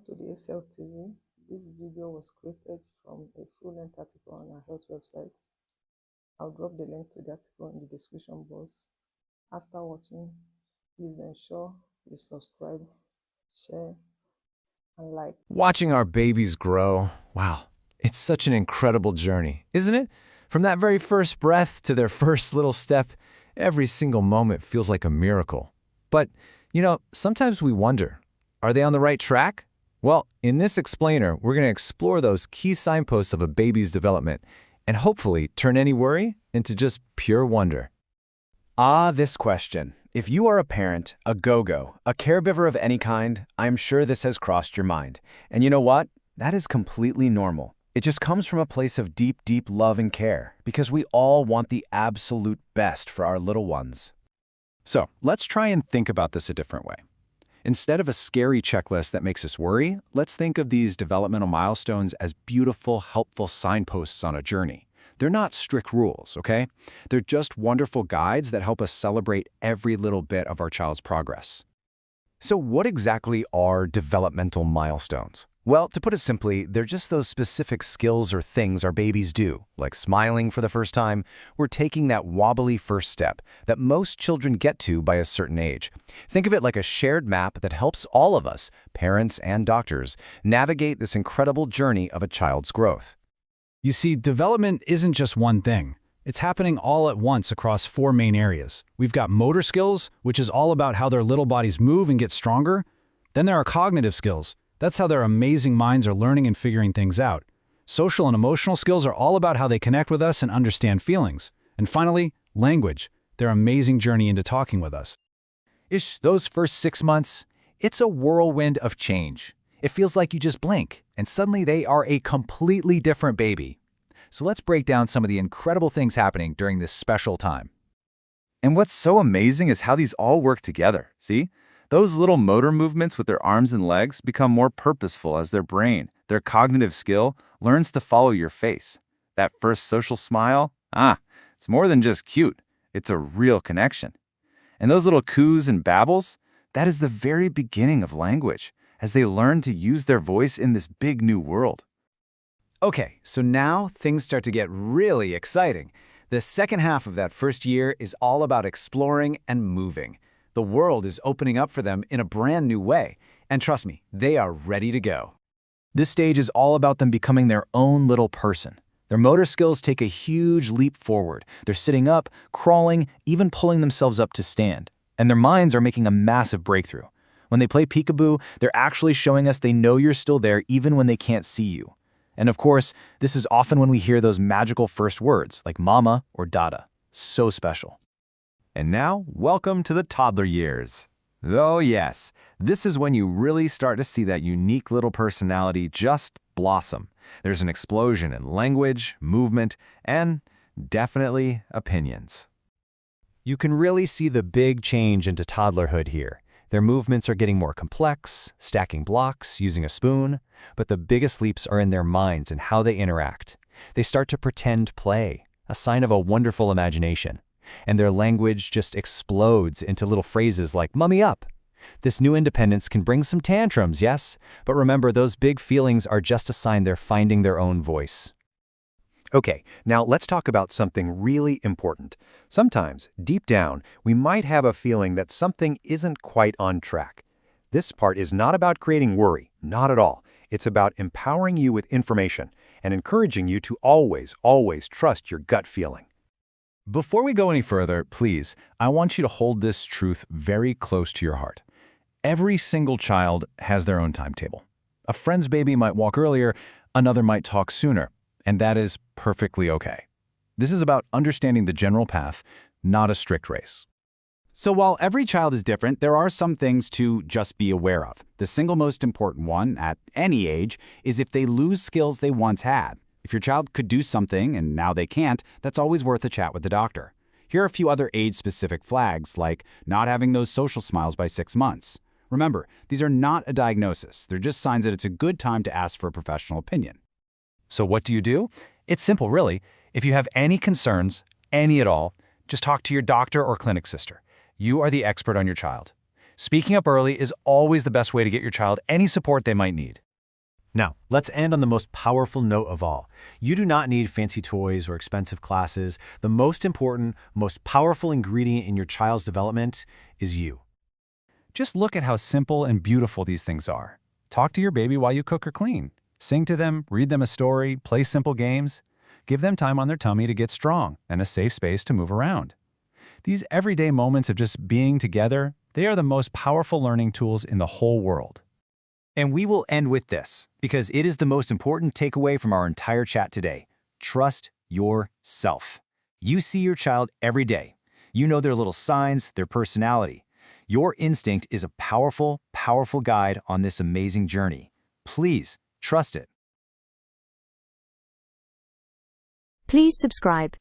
to the ACL TV. This video was created from a full-length article on our health website. I'll drop the link to the article in the description box. After watching, please ensure you subscribe, share, and like. Watching our babies grow, wow, it's such an incredible journey, isn't it? From that very first breath to their first little step, every single moment feels like a miracle. But, sometimes we wonder, are they on the right track? Well, in this explainer, we're going to explore those key signposts of a baby's development and hopefully turn any worry into just pure wonder. This question. If you are a parent, a go-go, a caregiver of any kind, I'm sure this has crossed your mind. And you know what? That is completely normal. It just comes from a place of deep, deep love and care, because we all want the absolute best for our little ones. So let's try and think about this a different way. Instead of a scary checklist that makes us worry, let's think of these developmental milestones as beautiful, helpful signposts on a journey. They're not strict rules, okay? They're just wonderful guides that help us celebrate every little bit of our child's progress. So what exactly are developmental milestones? Well, to put it simply, they're just those specific skills or things our babies do, like smiling for the first time, or taking that wobbly first step that most children get to by a certain age. Think of it like a shared map that helps all of us, parents and doctors, navigate this incredible journey of a child's growth. You see, development isn't just one thing. It's happening all at once across 4 main areas. We've got motor skills, which is all about how their little bodies move and get stronger. Then there are cognitive skills. That's how their amazing minds are learning and figuring things out. Social and emotional skills are all about how they connect with us and understand feelings. And finally, language, their amazing journey into talking with us. Those first 6 months, it's a whirlwind of change. It feels like you just blink, and suddenly they are a completely different baby. So let's break down some of the incredible things happening during this special time. And what's so amazing is how these all work together, see? Those little motor movements with their arms and legs become more purposeful as their brain, their cognitive skill, learns to follow your face. That first social smile, it's more than just cute. It's a real connection. And those little coos and babbles, that is the very beginning of language, as they learn to use their voice in this big new world. Okay, so now things start to get really exciting. The second half of that first year is all about exploring and moving. The world is opening up for them in a brand new way. And trust me, they are ready to go. This stage is all about them becoming their own little person. Their motor skills take a huge leap forward. They're sitting up, crawling, even pulling themselves up to stand. And their minds are making a massive breakthrough. When they play peekaboo, they're actually showing us they know you're still there even when they can't see you. And of course, this is often when we hear those magical first words like mama or dada. So special. And now, welcome to the toddler years. Oh yes, this is when you really start to see that unique little personality just blossom. There's an explosion in language, movement, and definitely opinions. You can really see the big change into toddlerhood here. Their movements are getting more complex, stacking blocks, using a spoon, but the biggest leaps are in their minds and how they interact. They start to pretend play, a sign of a wonderful imagination. And their language just explodes into little phrases like "mummy up." This new independence can bring some tantrums, yes, but remember, those big feelings are just a sign they're finding their own voice. Okay, now let's talk about something really important. Sometimes, deep down, we might have a feeling that something isn't quite on track. This part is not about creating worry, not at all. It's about empowering you with information and encouraging you to always, always trust your gut feeling. Before we go any further, please, I want you to hold this truth very close to your heart. Every single child has their own timetable. A friend's baby might walk earlier, another might talk sooner, and that is perfectly okay. This is about understanding the general path, not a strict race. So while every child is different, there are some things to just be aware of. The single most important one, at any age, is if they lose skills they once had. If your child could do something and now they can't, that's always worth a chat with the doctor. Here are a few other age-specific flags, like not having those social smiles by 6 months. Remember, these are not a diagnosis. They're just signs that it's a good time to ask for a professional opinion. So what do? It's simple, really. If you have any concerns, any at all, just talk to your doctor or clinic sister. You are the expert on your child. Speaking up early is always the best way to get your child any support they might need. Now, let's end on the most powerful note of all. You do not need fancy toys or expensive classes. The most important, most powerful ingredient in your child's development is you. Just look at how simple and beautiful these things are. Talk to your baby while you cook or clean. Sing to them, read them a story, play simple games. Give them time on their tummy to get strong and a safe space to move around. These everyday moments of just being together, they are the most powerful learning tools in the whole world. And we will end with this, because it is the most important takeaway from our entire chat today. Trust yourself. You see your child every day. You know their little signs, their personality. Your instinct is a powerful, powerful guide on this amazing journey. Please trust it. Please subscribe.